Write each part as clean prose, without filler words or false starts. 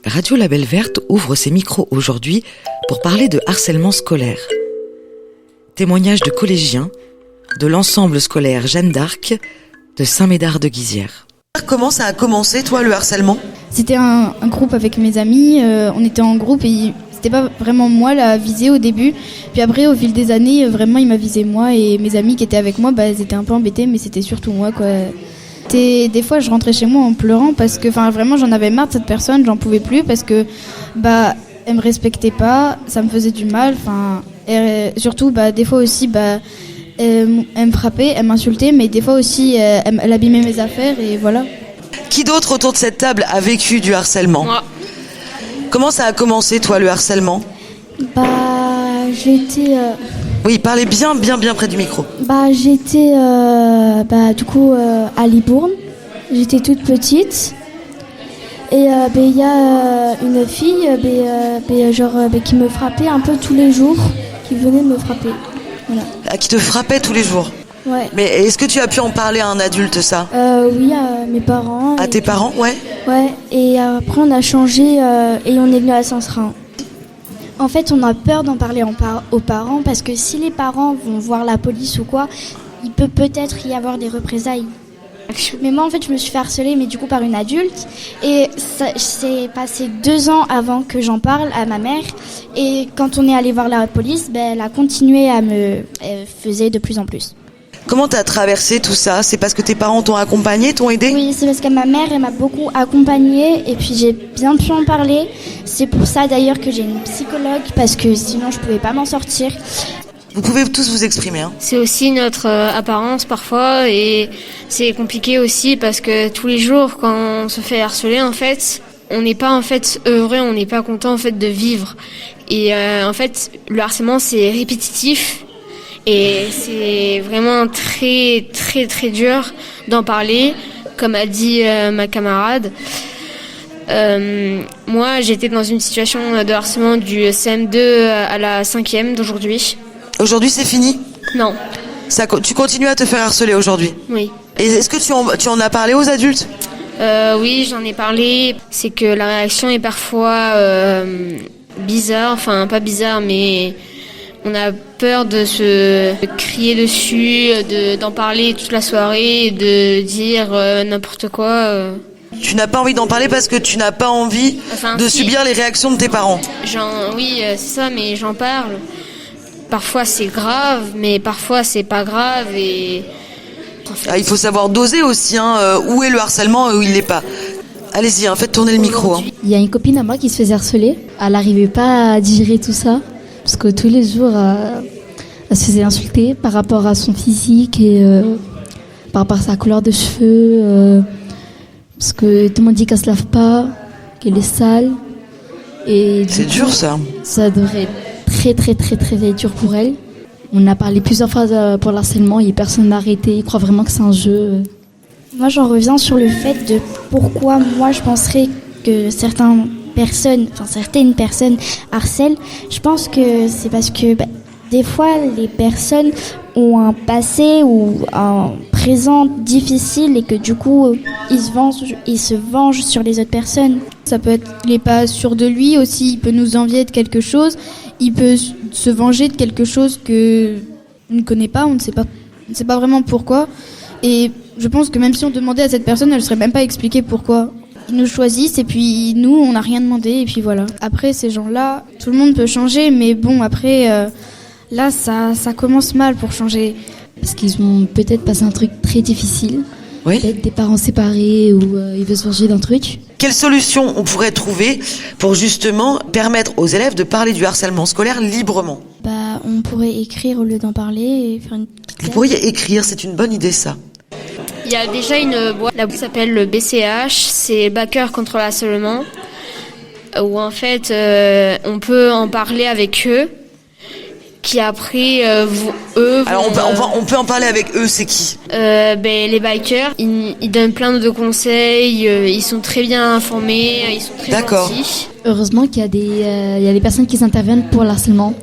Radio Label Verte ouvre ses micros aujourd'hui pour parler de harcèlement scolaire. Témoignages de collégiens, de l'ensemble scolaire Jeanne d'Arc, de Saint-Médard-de-Guizière. Comment ça a commencé, toi, le harcèlement ? C'était un groupe avec mes amis, on était en groupe et c'était pas vraiment moi la visée au début. Puis après, au fil des années, vraiment, il m'a visé moi et mes amis qui étaient avec moi, ils étaient un peu embêtés, mais c'était surtout moi, quoi. Des fois, je rentrais chez moi en pleurant parce que, vraiment, j'en avais marre de cette personne, j'en pouvais plus parce que, elle me respectait pas, ça me faisait du mal, et surtout, des fois aussi, elle me frappait, elle m'insultait, mais des fois aussi, elle abîmait mes affaires et voilà. Qui d'autre autour de cette table a vécu du harcèlement ? Moi. Comment ça a commencé, toi, le harcèlement ? J'étais... Oui, parlez bien près du micro. J'étais à Libourne. J'étais toute petite. Et il y a une fille qui me frappait un peu tous les jours, qui venait me frapper. Voilà. Ah, qui te frappait tous les jours ? Ouais. Mais est-ce que tu as pu en parler à un adulte, ça ? Oui, à mes parents. À tes parents, ouais ? Ouais, et après on a changé et on est venu à Saint-Serin. En fait, on a peur d'en parler aux parents parce que si les parents vont voir la police ou quoi, il peut peut-être y avoir des représailles. Mais moi, en fait, je me suis fait harceler, mais du coup par une adulte. Et ça s'est passé 2 ans avant que j'en parle à ma mère. Et quand on est allé voir la police, elle a continué elle faisait de plus en plus. Comment t'as traversé tout ça ? C'est parce que tes parents t'ont accompagné, t'ont aidé ? Oui, c'est parce que ma mère, elle m'a beaucoup accompagnée et puis j'ai bien pu en parler. C'est pour ça d'ailleurs que j'ai une psychologue parce que sinon je pouvais pas m'en sortir. Vous pouvez tous vous exprimer. C'est aussi notre apparence parfois et c'est compliqué aussi parce que tous les jours quand on se fait harceler en fait, on n'est pas en fait heureux, on n'est pas content en fait de vivre. Et en fait, le harcèlement c'est répétitif. Et c'est vraiment très très très dur d'en parler, comme a dit ma camarade. Moi, j'étais dans une situation de harcèlement du CM2 à la 5e d'aujourd'hui. Aujourd'hui, c'est fini ? Non. Tu continues à te faire harceler aujourd'hui ? Oui. Et est-ce que tu en as parlé aux adultes ? Oui, j'en ai parlé. C'est que la réaction est parfois bizarre, enfin pas bizarre, mais... On a peur de se crier dessus, d'en parler toute la soirée, de dire n'importe quoi. Tu n'as pas envie d'en parler parce que tu n'as pas envie subir les réactions de tes parents. Oui, c'est ça, mais j'en parle. Parfois c'est grave, mais parfois c'est pas grave. Et en fait, il faut savoir doser aussi, où est le harcèlement et où il n'est pas. Allez-y, faites tourner le micro. Il y a une copine à moi qui se faisait harceler. Elle n'arrivait pas à digérer tout ça. Parce que tous les jours, elle se faisait insulter par rapport à son physique et par rapport à sa couleur de cheveux. Parce que tout le monde dit qu'elle ne se lave pas, qu'elle est sale. Et c'est dur ça. Ça devrait être très très très très dur pour elle. On a parlé plusieurs fois pour l'harcèlement et personne n'a arrêté. Ils croient vraiment que c'est un jeu. Moi j'en reviens sur le fait de pourquoi moi je penserais que certaines personnes harcèlent. Je pense que c'est parce que des fois les personnes ont un passé ou un présent difficile et que du coup ils se vengent sur les autres personnes. Ça peut être, il n'est pas sûr de lui aussi, il peut nous envier de quelque chose, il peut se venger de quelque chose que on ne connaît pas, on ne sait pas vraiment pourquoi. Et je pense que même si on demandait à cette personne, elle ne serait même pas expliquée pourquoi. Ils nous choisissent et puis nous, on n'a rien demandé et puis voilà. Après, ces gens-là, tout le monde peut changer, mais bon, après, là, ça commence mal pour changer. Parce qu'ils ont peut-être passé un truc très difficile. Oui. Peut-être des parents séparés ou ils veulent se venger d'un truc. Quelle solution on pourrait trouver pour justement permettre aux élèves de parler du harcèlement scolaire librement ? On pourrait écrire au lieu d'en parler et faire une... Vous pourriez écrire, c'est une bonne idée ça. Il y a déjà une boîte, la boîte s'appelle le BCH, c'est Backer contre le harcèlement, où en fait on peut en parler avec eux, qui après eux... Alors on peut en parler avec eux, c'est qui ? Les bikers, ils donnent plein de conseils, ils sont très bien informés, ils sont très gentils. Heureusement qu'il y a des personnes qui interviennent pour le harcèlement.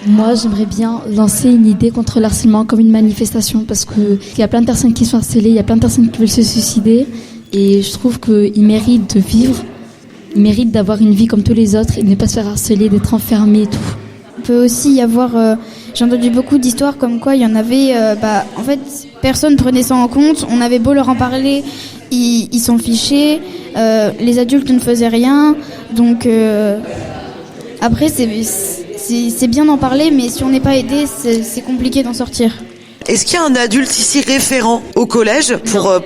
Moi, j'aimerais bien lancer une idée contre le harcèlement comme une manifestation parce qu'il y a plein de personnes qui sont harcelées, il y a plein de personnes qui veulent se suicider et je trouve qu'ils méritent de vivre Ils méritent d'avoir une vie comme tous les autres et de ne pas se faire harceler, d'être enfermés et tout. Il peut aussi y avoir, j'ai entendu beaucoup d'histoires comme quoi il y en avait, en fait, personne prenait ça en compte, on avait beau leur en parler, ils s'en fichaient, les adultes ne faisaient rien, donc après c'est bien d'en parler, mais si on n'est pas aidé, c'est compliqué d'en sortir. Est-ce qu'il y a un adulte ici référent au collège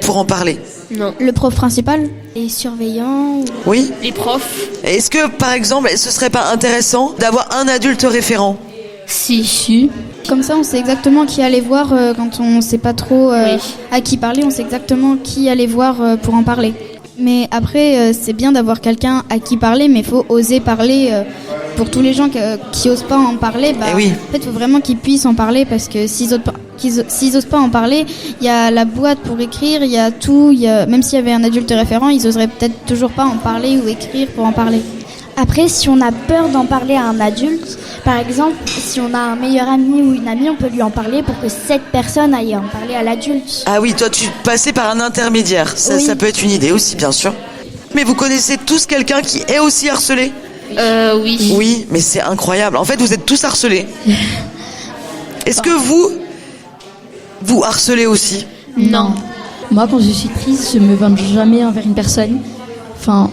pour en parler? Non. Le prof principal? Les surveillants. Oui. Les profs? Est-ce que, par exemple, ce serait pas intéressant d'avoir un adulte référent? Si. Comme ça, on sait exactement qui aller voir quand on ne sait pas trop Oui. à qui parler, on sait exactement qui aller voir pour en parler. Mais après, c'est bien d'avoir quelqu'un à qui parler, mais il faut oser parler. Pour tous les gens qui osent pas en parler, oui. En fait, il faut vraiment qu'ils puissent en parler parce que s'ils osent pas en parler, il y a la boîte pour écrire, il y a tout. Même s'il y avait un adulte référent, ils oseraient peut-être toujours pas en parler ou écrire pour en parler. Après, si on a peur d'en parler à un adulte, par exemple, si on a un meilleur ami ou une amie, on peut lui en parler pour que cette personne aille en parler à l'adulte. Ah oui, toi, tu passais par un intermédiaire. Oui. Ça peut être une idée aussi, bien sûr. Mais vous connaissez tous quelqu'un qui est aussi harcelé? Oui. Oui, mais c'est incroyable. En fait, vous êtes tous harcelés. Est-ce que vous harcelez aussi? Non. Moi, quand je suis triste, je me venge jamais envers une personne. Enfin,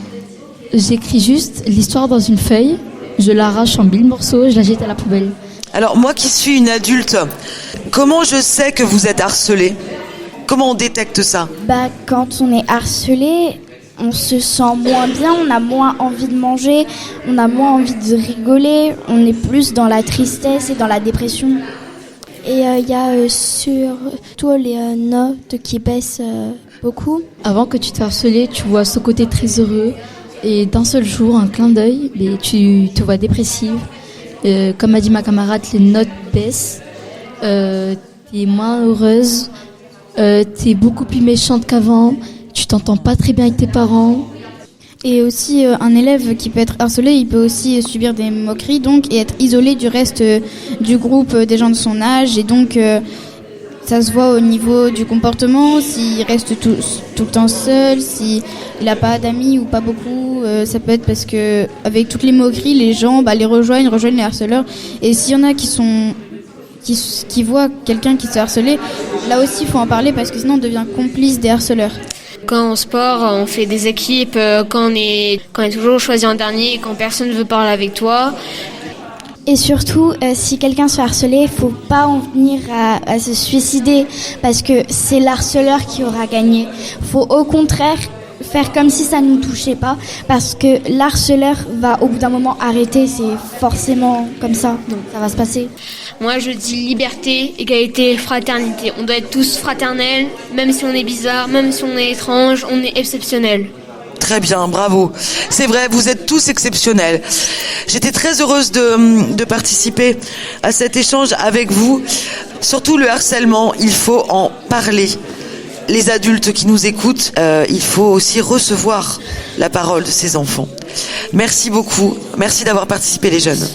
j'écris juste l'histoire dans une feuille, je l'arrache en 1000 morceaux, je la jette à la poubelle. Alors, moi qui suis une adulte, comment je sais que vous êtes harcelé? Comment on détecte ça? Quand on est harcelé, on se sent moins bien, on a moins envie de manger, on a moins envie de rigoler, on est plus dans la tristesse et dans la dépression. Et il y a surtout les notes qui baissent beaucoup. Avant que tu te harceles, tu vois ce côté très heureux et d'un seul jour, un clin d'œil, mais tu te vois dépressive. Comme a dit ma camarade, les notes baissent, t'es moins heureuse, t'es beaucoup plus méchante qu'avant, tu t'entends pas très bien avec tes parents. Et aussi, un élève qui peut être harcelé, il peut aussi subir des moqueries donc, et être isolé du reste du groupe des gens de son âge. Et donc, ça se voit au niveau du comportement, s'il reste tout le temps seul, s'il n'a pas d'amis ou pas beaucoup. Ça peut être parce que avec toutes les moqueries, les gens les rejoignent les harceleurs. Et s'il y en a qui voient quelqu'un qui se fait harceler, là aussi, il faut en parler parce que sinon, on devient complice des harceleurs. Quand en sport, on fait des équipes, quand on est toujours choisi en dernier, quand personne ne veut parler avec toi. Et surtout, si quelqu'un se fait harceler, il ne faut pas en venir à se suicider parce que c'est l'harceleur qui aura gagné. Il faut au contraire faire comme si ça ne nous touchait pas parce que l'harceleur va au bout d'un moment arrêter, c'est forcément comme ça, donc ça va se passer. Moi je dis liberté, égalité, fraternité. On doit être tous fraternels, même si on est bizarre, même si on est étrange, on est exceptionnel. Très bien, bravo. C'est vrai, vous êtes tous exceptionnels. J'étais très heureuse de participer à cet échange avec vous. Surtout le harcèlement, il faut en parler. Les adultes qui nous écoutent, il faut aussi recevoir la parole de ces enfants. Merci beaucoup. Merci d'avoir participé les jeunes.